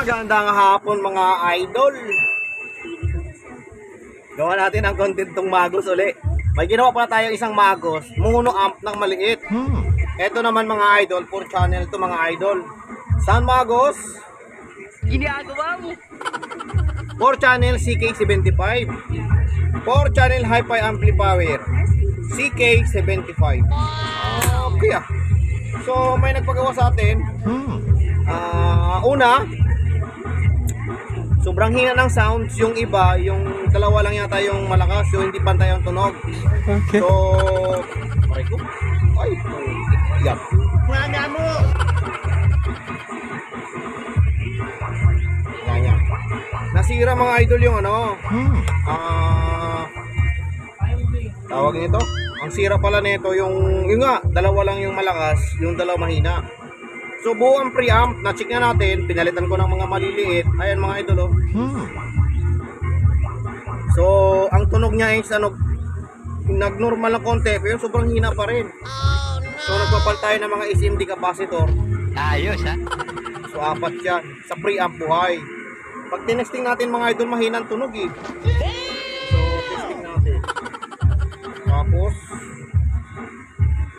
Magandang hapon mga idol. Gawa natin ang content tong Magos uli. May ginawa pala tayong isang Magos, mono amp ng maliit. Ito naman mga idol, 4 channel to mga idol. Saan Magos? Ginagawa mo. 4 channel CK75. 4 channel hi-fi amplifier CK75. Okay ah. So may nagpagawa sa atin. Una, sobrang hina ng sounds. Yung iba, yung dalawa lang yata yung malakas, yung hindi pantay ang tunog. Okay. So, aray ko. Ay, yan. Mga mo. Yan. Nasira mga idol yung ano. Tawag nito. Ang sira pala nito yung nga, dalawa lang yung malakas, yung dalawa mahina. So buo ang preamp, na-check na natin, pinalitan ko ng mga maliliit. Ayan mga idol oh. So ang tunog niya is ano, nag-normal na konti, pero sobrang hina pa rin. So nagpapal tayo ng mga SMD capacitor. Ayos ha. So 4 yan, sa preamp buhay. Pag tinesting natin mga idol, mahina ang tunog eh. So testing natin. Tapos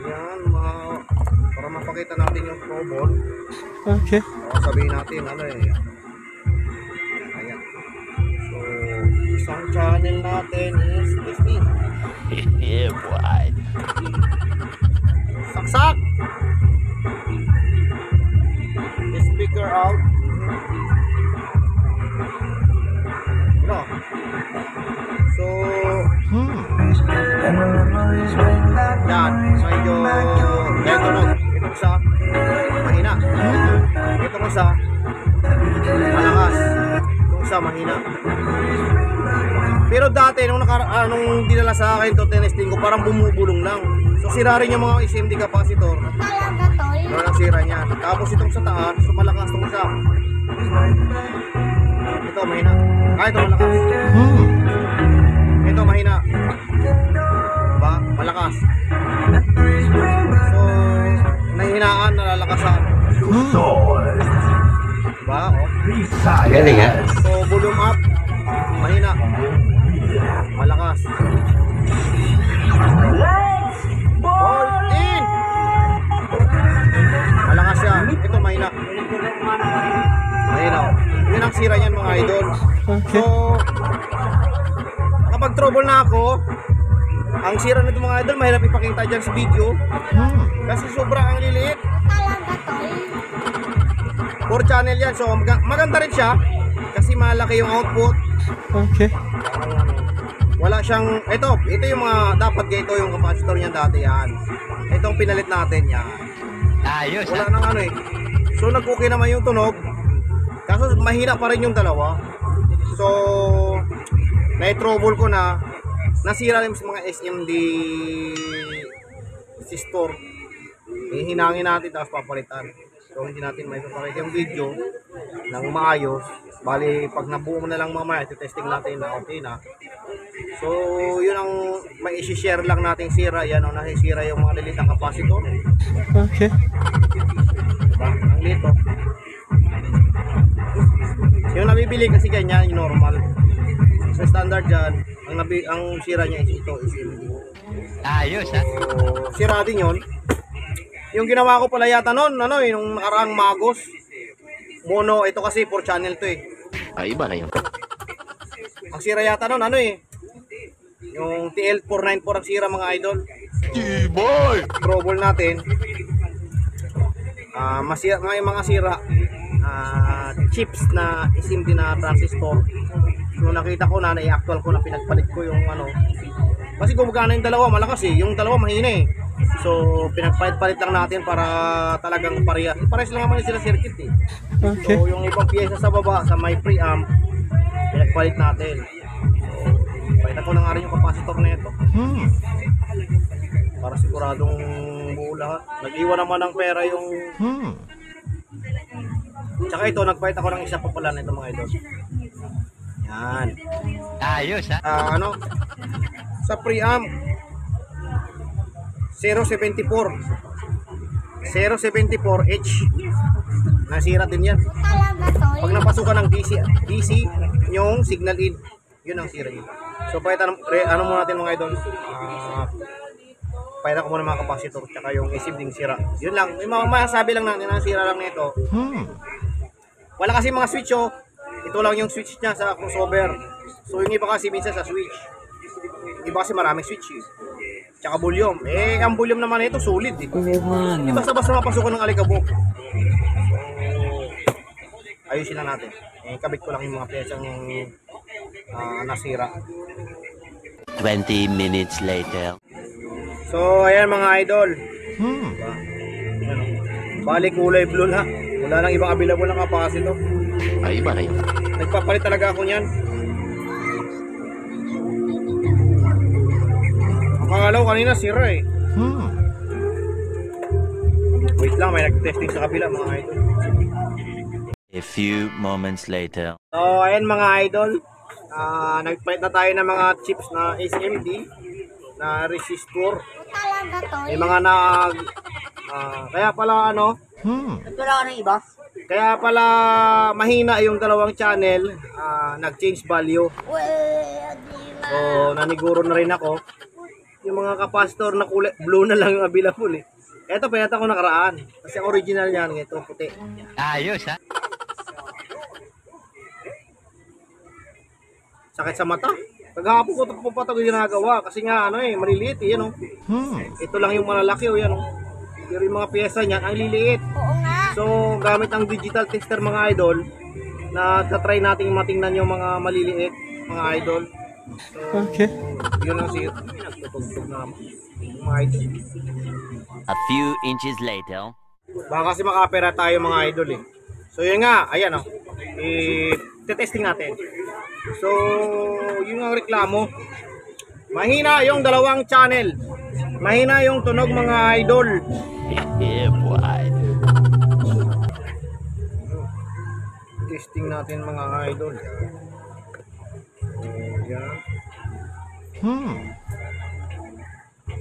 yan, para mapakita natin yung trouble. Okay. Sabihin natin ano eh. Ayan. So isang channel natin is testing. Yeah boy. Saksak. The speaker out. Ano? So yan, medyo yan tunog. Ito isa mahina. Ito isa malakas. Ito isa mahina. Pero dati nung dinala sa akin to tinesting ko, parang bumubulong lang. So sira rin yung mga SMD capacitor. Ano ang sira niya. Tapos itong sa taas, so malakas itong isa. Ito mahina. Ito malakas. Ito mahina. Diba? Malakas. So nahihinaan, nalalakasan. Diba? Oh. Galing ha. So volume up, mahina. Malakas. Hold in. Malakas siya. Ito mahina. Mahina. Yun ang sira niyan mga idol. So kapag trouble na ako, ang sira nito mga idol, mahirap ipakita dyan sa video. Kasi sobrang ang liliit. 4 channel yan. So maganda rin siya kasi malaki yung output. Okay. Wala siyang, ito yung mga dapat ganito yung capacitor niya dati yan. Itong pinalit natin yan. Ayos Wala ha. nang ano eh. So nag-okay naman yung tunog. Kaso mahina pa rin yung dalawa. So na-trouble ko na nasira rin sa mga SMD resistor. Hihinangin natin tapos papalitan. So hindi natin may papakita yung video ng maayos. Bali pag nabuo mo na lang mamaya, testing natin na okay na. So yun ang may i-share lang nating sira. Yan o, nasisira yung mga lilit ng capacitor. Okay. Diba? Ang lito. Yung nabibili kasi ganyan, yung normal. Sa standard dyan, ang sira niya is ito, is SMD. Ayos ha. So sira din yun. Yung ginawa ko pala yata noon, ano eh, nung nakaraang Magos. Mono, ito kasi 4 channel to eh. Ay, iba na yun. Ang sira yata noon, ano eh. Yung TL494 ang sira mga idol. Boy. Trouble natin. Masira, mga sira. Chips na SMD na transistor. So nakita ko na, i-actual ko na pinagpalit ko yung ano. Kasi gumagana yung dalawa, malakas eh. Yung dalawa mahina eh. So pinagpalit lang natin para talagang parehas. Parehas lang naman sila circuit eh. Okay. So yung ibang piyesa sa baba, sa may preamp, pinagpalit natin. So pakita ko na nga rin yung capacitor na ito. Para siguradong buo lahat. Nag-iwan naman ng pera yung... Tsaka ito, nagpalit ako ng isa pa pala nito mga idol. Yan. Ayos ha. Ano? Sa preamp 074 074H Nasira din yan. Pag napasukan ng DC yung signal in, yun ang sira yun. So pakita ano muna natin mga idol. Pakita ko muna mga capacitor tsaka yung AC ding sira. Yun lang, may mga masasabi lang natin na sira lang nito. Wala kasi mga switch oh. Ito lang yung switch niya sa crossover. So yung iba kasi minsan sa switch. Iba kasi maraming switch eh. Tsaka volume. Eh, ang volume naman ito solid eh. Hindi basta-basta mapasukan ng alikabok. So, ayusin lang natin. Eh, kabit ko lang yung mga pyesang nasira. 20 minutes later. So, ayan mga idol. Diba? Ayan, oh. Bali kulay blue na. Wala nang ibang available ng capacitor. Ay, iba na yun. Nagpapalit talaga ako niyan. Akala ko kanina sira eh. Wait lang, may nag-testing sa kabila mga idol. A few moments later. So, ayan mga idol. Nagpalit na tayo ng mga chips na SMD na resistor. May mga kaya pala ano? Nagtula ka ng iba? Kaya pala mahina yung dalawang channel, nag-change value. So, naniguro na rin ako. Yung mga capacitor na kulay blue na lang yung available eh. Ito pinata ko nakaraan. Kasi ang original niyan, ito puti. Ayos ha? Sakit sa mata. Paghapon ko ito po pa ito ginagawa. Kasi nga ano eh, maliliit eh, yan oh. Ito lang yung malalaki oh, yan oh. Pero yung mga pyesa niyan, ang liliit. Oo nga. So, gamit ang digital tester mga idol, na tatry nating matingnan yung mga maliliit, mga idol. So, Okay. yun ang siya. Nagtutugtog na mga idol. A few inches later. Baka kasi makapera tayo mga idol eh. So, yun nga, ayan o. I-testing natin. So, yun ang reklamo. Mahina yung dalawang channel. Mahina yung tunog mga idol. Yeah, boy. Testing natin mga idol. Yan.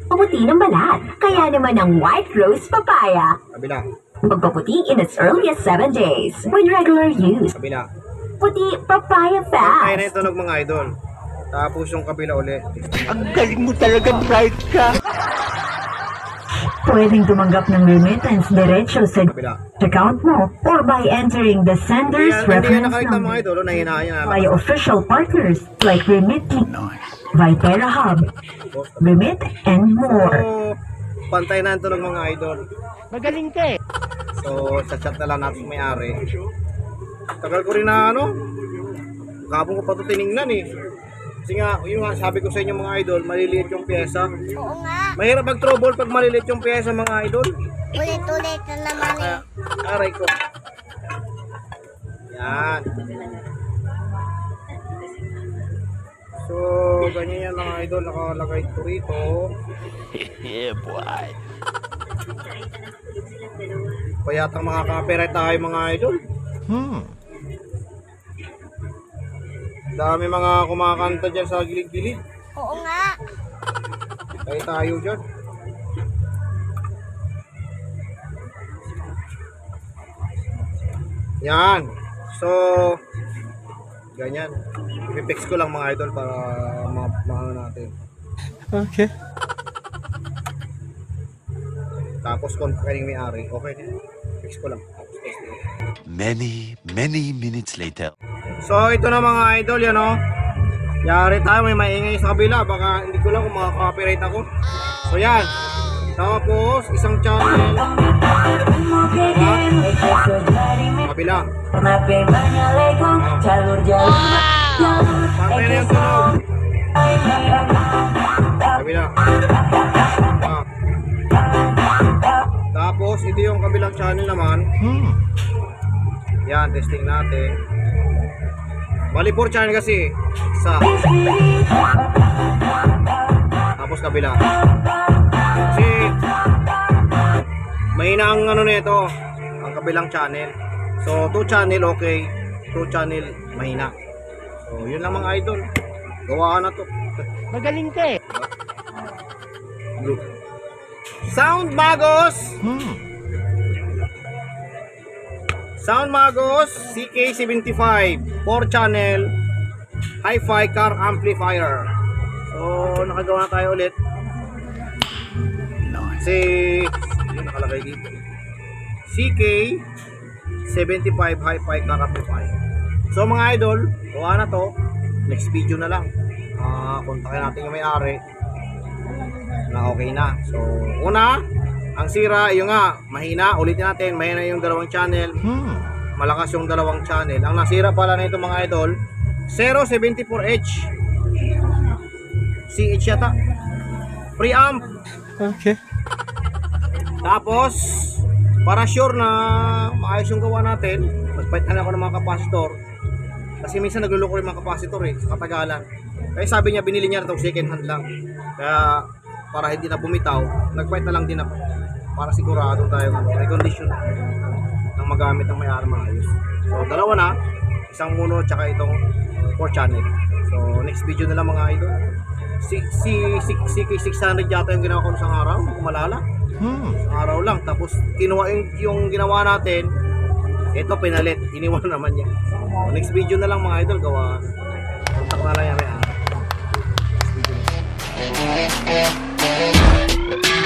Paputi ng balat, kaya naman ang White Rose Papaya. Kabila. Magpaputi in as early as 7 days with regular use. Kabila. Puti Papaya Kaya na Fast. yung tunog mga idol. Tapos yung kabila ulit. Ang galing mo talaga, bright ka. Pwedeng tumanggap ng remittance diretso sa Kabila. account mo or by entering the sender's Hindi yan reference nakalita mga number idol. Nahinaan niya by official partners like Remitly, Vitera Hub, Remit, and more. So, pantay na ang tunog mga idol. Magaling ka eh. So, sa chat na lang natin may-ari. Tagal ko rin na ano. Kapon ko pa ito tinignan eh. Kasi nga, yung nga sabi ko sa inyo mga idol, maliliit yung pyesa. Oo nga. Mahirap mag-trouble pag maliliit yung pyesa mga idol. Ulit-ulit na naman eh. Aray ko. Yan. So, ganyan yan mga idol. Nakalagay ito rito. Yeah, boy. Kaya yatang makaka-copyright tayo mga idol. Dami mga kumakanta dyan sa gilid-gilid. Oo nga. Kaya tayo dyan. Yan. So, ganyan. I-fix ko lang mga idol para maano natin. Okay. Tapos kung kaning may-ari, okay din. Fix ko lang. Tapos testing. Many minutes later. So, ito na mga idol, yan o. Yari tayo, may maingay sa kabila. Baka hindi ko lang kung makaka-copyright ako. So, yan. Tapos, isang channel. Kabila. Pantay na yung tunog. Kabila. Tapos, ito yung kabilang channel naman. Yan, testing natin. Bali 4 channel kasi. Isa. Tapos kabila. Kasi mahina ang ano nito, ang kabilang channel. So 2 channel okay, 2 channel mahina. So yun lang mga idol. Gawaan na to. Magaling ka eh. Sound Magos. Sound Magos CK75 4 channel hi-fi car amplifier. So nakagawa na tayo ulit. Si ano nakalagay dito? CK75 hi-fi car amplifier. So mga idol, gawa na to. Next video na lang. Kontakin natin yung may-ari na okay na. So una, ang sira yung nga mahina, ulitin natin, mahina yung dalawang channel, malakas yung dalawang channel. Ang nasira pala nito mga idol, 074H CH yata, preamp. Okay. Tapos para sure na maayos yung gawa natin, magpait na ako ng mga kapasitor. Kasi minsan nagluloko yung mga kapasitor sa katagalan. Kaya sabi niya binili niya na ito second hand lang. Kaya para hindi na bumitaw, nagpait na lang din ako. Para sigurado tayo may condition ng magamit ng may-ari maayos. So dalawa na, isang mono tsaka itong 4 channel. So next video na lang mga idol. CK600 yata yung ginawa ko sa araw, hindi ko malala. Sa araw lang, tapos kinuha yung ginawa natin, ito pinalit, iniwan naman niya. So, next video na lang mga idol, gawa. Kontak na lang yan may-ari. Next video na.